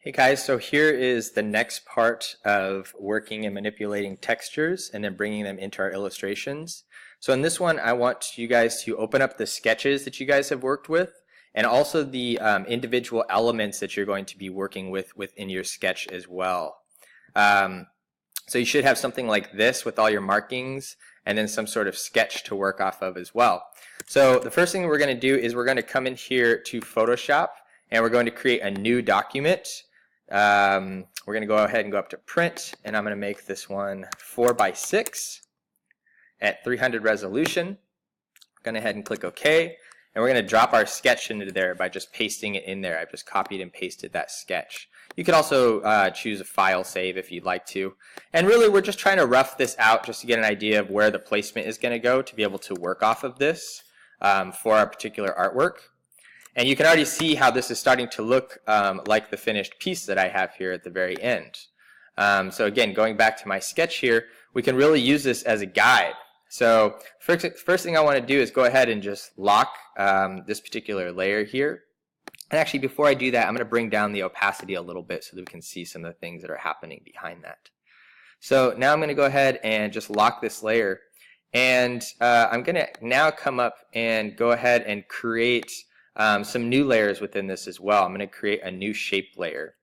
Hey guys, so here is the next part of working and manipulating textures and then bringing them into our illustrations. So in this one, I want you guys to open up the sketches that you guys have worked with and also the individual elements that you're going to be working with within your sketch as well. So you should have something like this with all your markings and then some sort of sketch to work off of as well. So the first thing we're going to do is we're going to come in here to Photoshop and we're going to create a new document. We're going to go ahead and go up to print, and I'm going to make this one 4:6 at 300 resolution. We're going to go ahead and click OK, and we're going to drop our sketch into there by just pasting it in there. I've just copied and pasted that sketch. You could also choose a file save if you'd like to. And really, we're just trying to rough this out just to get an idea of where the placement is going to go to be able to work off of this for our particular artwork. And you can already see how this is starting to look like the finished piece that I have here at the very end. So again, going back to my sketch here, we can really use this as a guide. So first thing I want to do is go ahead and just lock this particular layer here. And actually, before I do that, I'm going to bring down the opacity a little bit so that we can see some of the things that are happening behind that. So now I'm going to go ahead and just lock this layer. And I'm going to now come up and go ahead and create some new layers within this as well. I'm going to create a new shape layer.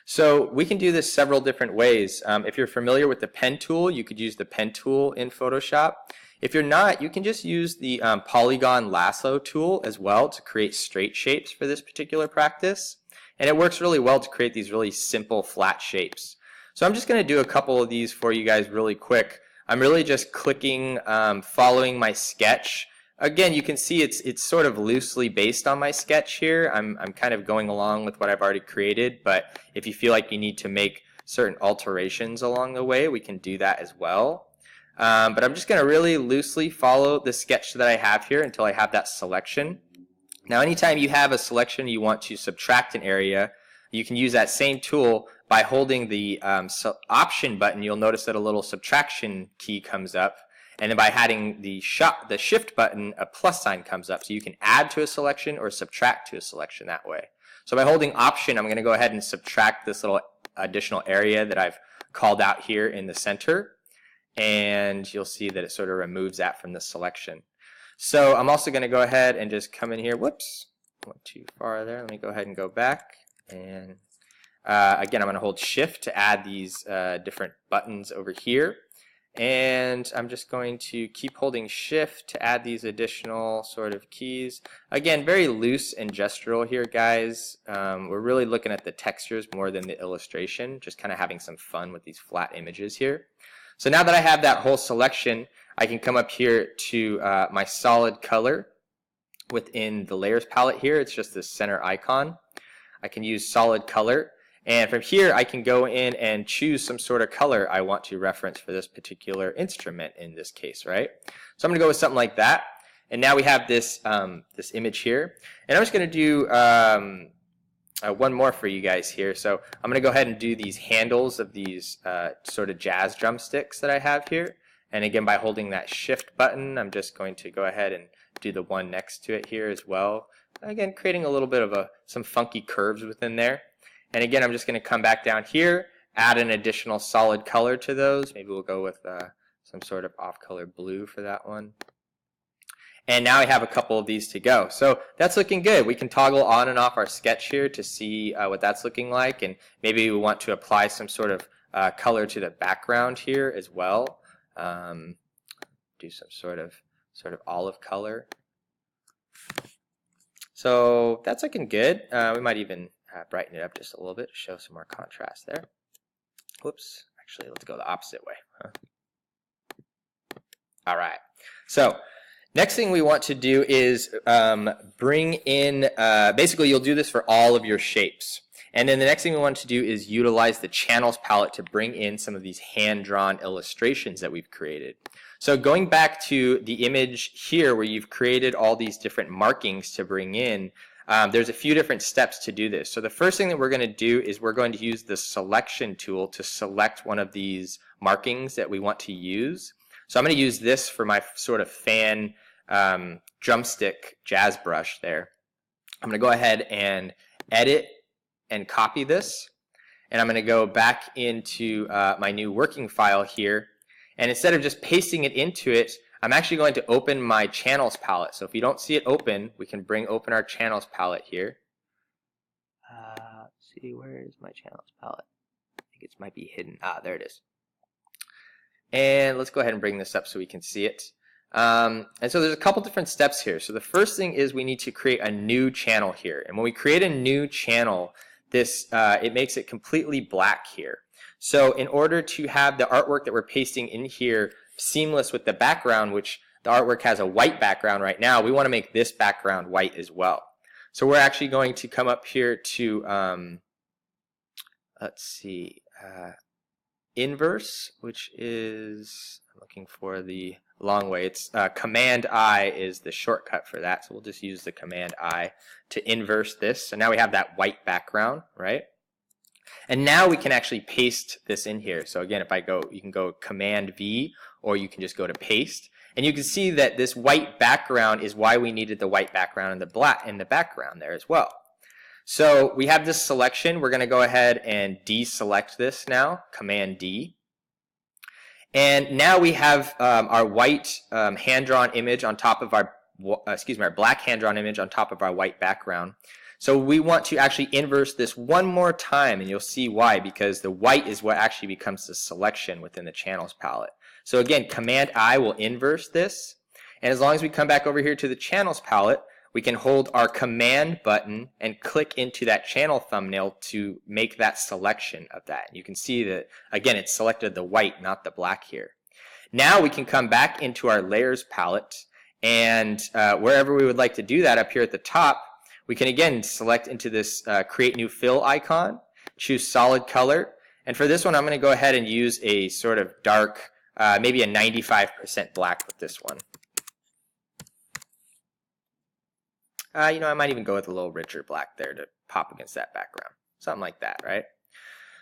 So we can do this several different ways. If you're familiar with the pen tool, you could use the pen tool in Photoshop. If you're not, you can just use the polygon lasso tool as well to create straight shapes for this particular practice. And it works really well to create these really simple flat shapes. So I'm just going to do a couple of these for you guys really quick. I'm really just clicking, following my sketch. Again, you can see it's sort of loosely based on my sketch here. I'm kind of going along with what I've already created, but if you feel like you need to make certain alterations along the way, we can do that as well. But I'm just going to really loosely follow the sketch that I have here until I have that selection. Now, anytime you have a selection you want to subtract an area, you can use that same tool by holding the Option button. You'll notice that a little subtraction key comes up. And then by adding the Shift button, a plus sign comes up. So you can add to a selection or subtract to a selection that way. So by holding Option, I'm going to go ahead and subtract this little additional area that I've called out here in the center. And you'll see that it sort of removes that from the selection. So I'm also going to go ahead and just come in here. Whoops, went too far there. Let me go ahead and go back. And again, I'm going to hold Shift to add these different buttons over here. And I'm just going to keep holding Shift to add these additional sort of keys. Again, very loose and gestural here, guys. We're really looking at the textures more than the illustration, just kind of having some fun with these flat images here. So now that I have that whole selection, I can come up here to my solid color within the layers palette here. It's just this center icon. I can use solid color. And from here, I can go in and choose some sort of color I want to reference for this particular instrument in this case, right? So I'm going to go with something like that. And now we have this, this image here. And I'm just going to do one more for you guys here. So I'm going to go ahead and do these handles of these sort of jazz drumsticks that I have here. And again, by holding that Shift button, I'm just going to go ahead and do the one next to it here as well. Again, creating a little bit of some funky curves within there. And again, I'm just going to come back down here, add an additional solid color to those. Maybe we'll go with some sort of off-color blue for that one. And now I have a couple of these to go. So that's looking good. We can toggle on and off our sketch here to see what that's looking like. And maybe we want to apply some sort of color to the background here as well. Do some sort of olive color. So that's looking good. We might even brighten it up just a little bit to show some more contrast there. Whoops, actually let's go the opposite way. All right, so next thing we want to do is bring in, basically you'll do this for all of your shapes. And then the next thing we want to do is utilize the channels palette to bring in some of these hand-drawn illustrations that we've created. So going back to the image here where you've created all these different markings to bring in, there's a few different steps to do this. So the first thing that we're going to do is we're going to use the selection tool to select one of these markings that we want to use. So I'm going to use this for my sort of fan drumstick jazz brush there. I'm going to go ahead and edit and copy this. and I'm going to go back into my new working file here. And instead of just pasting it into it, I'm actually going to open my channels palette. So if you don't see it open, we can bring open our channels palette here. Let's see, where is my channels palette? I think it might be hidden. There it is. And let's go ahead and bring this up so we can see it. And so there's a couple different steps here. So the first thing is we need to create a new channel here. And when we create a new channel, this it makes it completely black here. So in order to have the artwork that we're pasting in here seamless with the background, which the artwork has a white background right now, we want to make this background white as well. So we're actually going to come up here to, let's see, inverse, which is, I'm looking for the long way. It's Command I is the shortcut for that. So we'll just use the Command I to inverse this. So now we have that white background, right? And now we can actually paste this in here. So again, if I go, you can go Command V, or you can just go to paste. And you can see that this white background is why we needed the white background and the black in the background there as well. So we have this selection. We're going to go ahead and deselect this now, Command D. And now we have our white hand-drawn image on top of our, our black hand-drawn image on top of our white background. So we want to actually inverse this one more time, and you'll see why, because the white is what actually becomes the selection within the channels palette. So again, Command I will inverse this, and as long as we come back over here to the channels palette, we can hold our Command button and click into that channel thumbnail to make that selection of that. And you can see that, again, it's selected the white, not the black here. Now we can come back into our layers palette, and wherever we would like to do that, up here at the top, we can again select into this create new fill icon, choose solid color, and for this one I'm going to go ahead and use a sort of dark, maybe a 95% black with this one. You know, I might even go with a little richer black there to pop against that background. Something like that, right?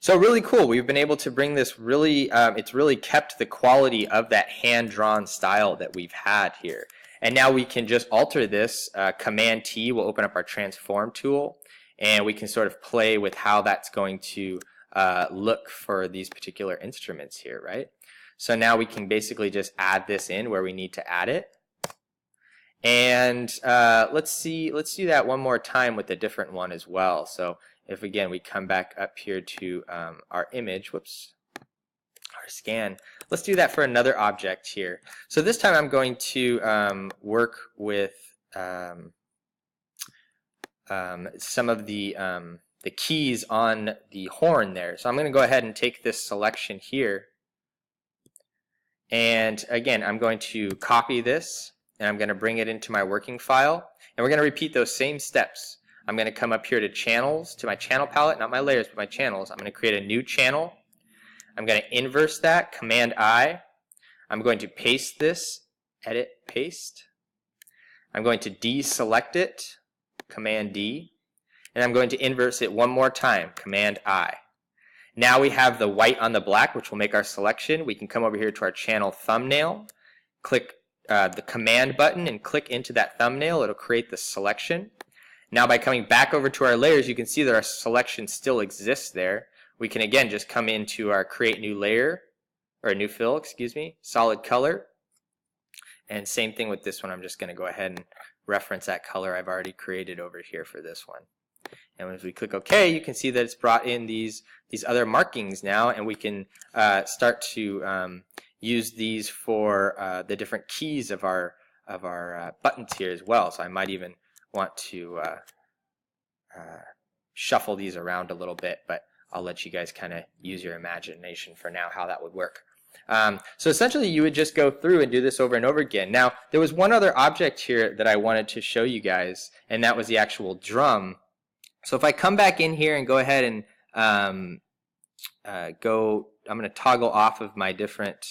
So really cool. We've been able to bring this really, it's really kept the quality of that hand-drawn style that we've had here. And now we can just alter this. Command T will open up our transform tool, and we can sort of play with how that's going to look for these particular instruments here, right? So now we can basically just add this in where we need to add it. And let's do that one more time with a different one as well. So if again we come back up here to our image, whoops, our scan, let's do that for another object here. So this time I'm going to work with some of the keys on the horn there. So I'm going to go ahead and take this selection here, and again I'm going to copy this, and I'm going to bring it into my working file, and we're going to repeat those same steps. I'm going to come up here to channels, to my channel palette, not my layers, but my channels. I'm going to create a new channel. I'm going to inverse that, Command I. I'm going to paste this, edit, paste. I'm going to deselect it, Command D. And I'm going to inverse it one more time, Command I. Now we have the white on the black, which will make our selection. We can come over here to our channel thumbnail, click the Command button and click into that thumbnail. It'll create the selection. Now by coming back over to our layers, you can see that our selection still exists there. We can again just come into our create new layer, or new fill, excuse me, solid color. And same thing with this one. I'm just going to go ahead and reference that color I've already created over here for this one. And as we click OK, you can see that it's brought in these other markings now, and we can start to use these for the different keys of our buttons here as well. So I might even want to shuffle these around a little bit, but I'll let you guys kind of use your imagination for now how that would work. So essentially you would just go through and do this over and over again. Now there was one other object here that I wanted to show you guys, and that was the actual drum. So if I come back in here and go ahead and I'm going to toggle off of my different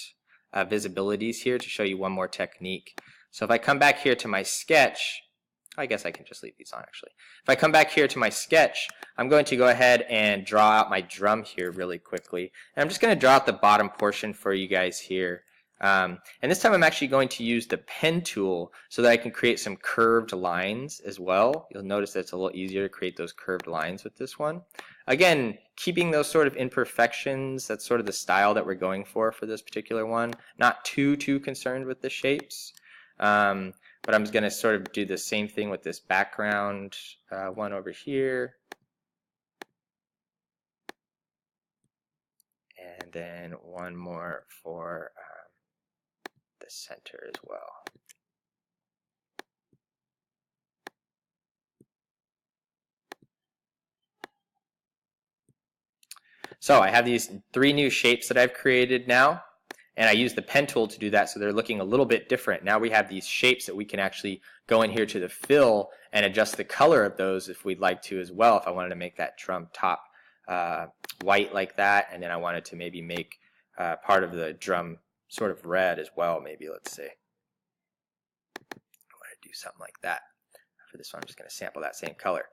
visibilities here to show you one more technique. So if I come back here to my sketch, I guess I can just leave these on actually. If I come back here to my sketch, I'm going to go ahead and draw out my drum here really quickly. And I'm just going to draw out the bottom portion for you guys here. And this time I'm actually going to use the pen tool so that I can create some curved lines as well. You'll notice that it's a little easier to create those curved lines with this one. Again, keeping those sort of imperfections, that's sort of the style that we're going for this particular one. Not too concerned with the shapes. But I'm going to sort of do the same thing with this background one over here. And then one more for the center as well. So I have these 3 new shapes that I've created now, and I use the pen tool to do that, so they're looking a little bit different. Now we have these shapes that we can actually go in here to the fill and adjust the color of those if we'd like to as well. If I wanted to make that drum top white like that, and then I wanted to maybe make part of the drum sort of red as well, maybe, let's say. I want to do something like that. For this one, I'm just going to sample that same color.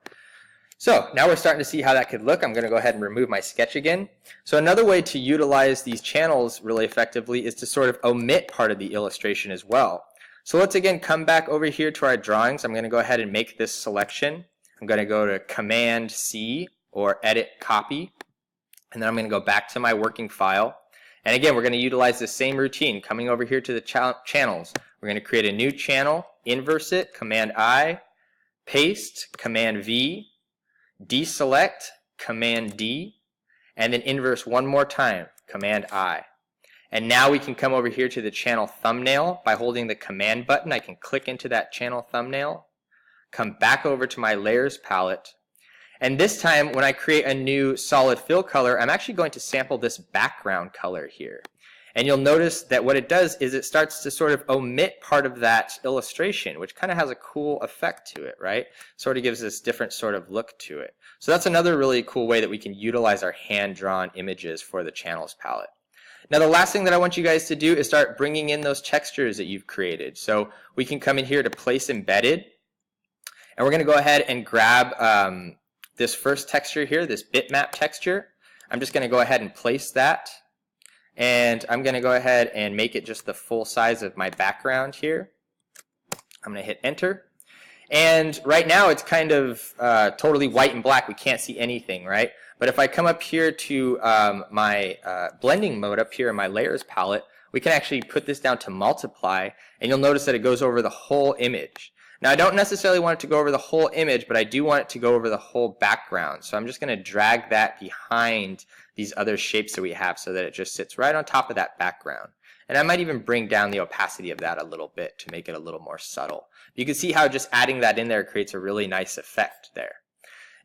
So now we're starting to see how that could look. I'm going to go ahead and remove my sketch again. So another way to utilize these channels really effectively is to sort of omit part of the illustration as well. So let's again come back over here to our drawings. I'm going to go ahead and make this selection. I'm going to go to Command C or Edit Copy, and then I'm going to go back to my working file. And again, we're going to utilize the same routine. Coming over here to the channels, we're going to create a new channel, inverse it, Command I, paste, Command V, deselect, Command D, and then inverse one more time, Command I. And now we can come over here to the channel thumbnail. By holding the Command button, I can click into that channel thumbnail, come back over to my layers palette, and this time when I create a new solid fill color, I'm actually going to sample this background color here. And you'll notice that what it does is it starts to sort of omit part of that illustration, which kind of has a cool effect to it, right? Sort of gives this different sort of look to it. So that's another really cool way that we can utilize our hand-drawn images for the channels palette. Now the last thing that I want you guys to do is start bringing in those textures that you've created. So we can come in here to Place Embedded, and we're going to go ahead and grab this first texture here, this bitmap texture. I'm just going to go ahead and place that. And I'm going to go ahead and make it just the full size of my background here. I'm going to hit enter. And right now it's kind of totally white and black. We can't see anything, right? But if I come up here to my blending mode up here in my layers palette, we can actually put this down to multiply, and you'll notice that it goes over the whole image. Now I don't necessarily want it to go over the whole image, but I do want it to go over the whole background. So I'm just going to drag that behind these other shapes that we have so that it just sits right on top of that background. And I might even bring down the opacity of that a little bit to make it a little more subtle. You can see how just adding that in there creates a really nice effect there.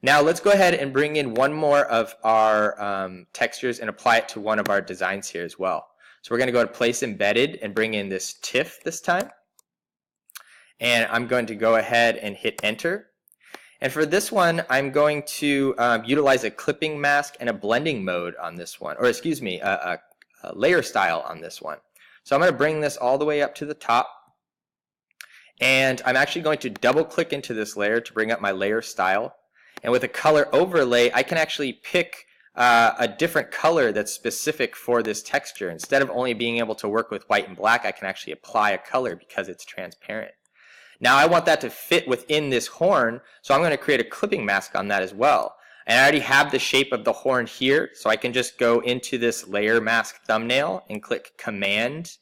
Now let's go ahead and bring in one more of our textures and apply it to one of our designs here as well. So we're going to go to Place Embedded and bring in this TIFF this time. And I'm going to go ahead and hit enter. And for this one, I'm going to utilize a clipping mask and a blending mode on this one, or excuse me, a layer style on this one. So I'm going to bring this all the way up to the top. And I'm actually going to double click into this layer to bring up my layer style. And with a color overlay, I can actually pick a different color that's specific for this texture. Instead of only being able to work with white and black, I can actually apply a color because it's transparent. Now I want that to fit within this horn, so I'm going to create a clipping mask on that as well. And I already have the shape of the horn here, so I can just go into this layer mask thumbnail and click Command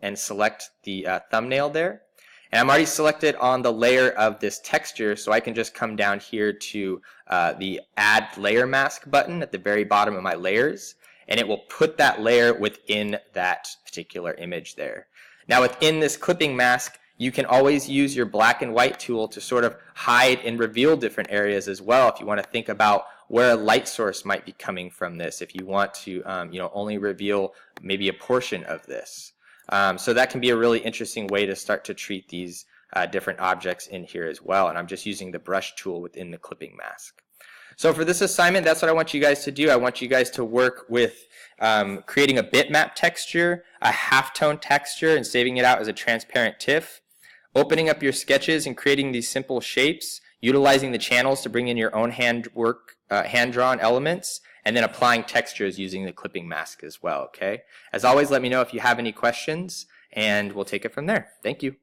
and select the thumbnail there. And I'm already selected on the layer of this texture, so I can just come down here to the Add Layer Mask button at the very bottom of my layers, and it will put that layer within that particular image there. Now within this clipping mask, you can always use your black and white tool to sort of hide and reveal different areas as well if you want to think about where a light source might be coming from this, if you want to only reveal maybe a portion of this. So that can be a really interesting way to start to treat these different objects in here as well. And I'm just using the brush tool within the clipping mask. So for this assignment, that's what I want you guys to do. I want you guys to work with creating a bitmap texture, a halftone texture, and saving it out as a transparent TIFF. Opening up your sketches and creating these simple shapes, utilizing the channels to bring in your own hand-drawn elements, and then applying textures using the clipping mask as well, okay? As always, let me know if you have any questions, and we'll take it from there. Thank you.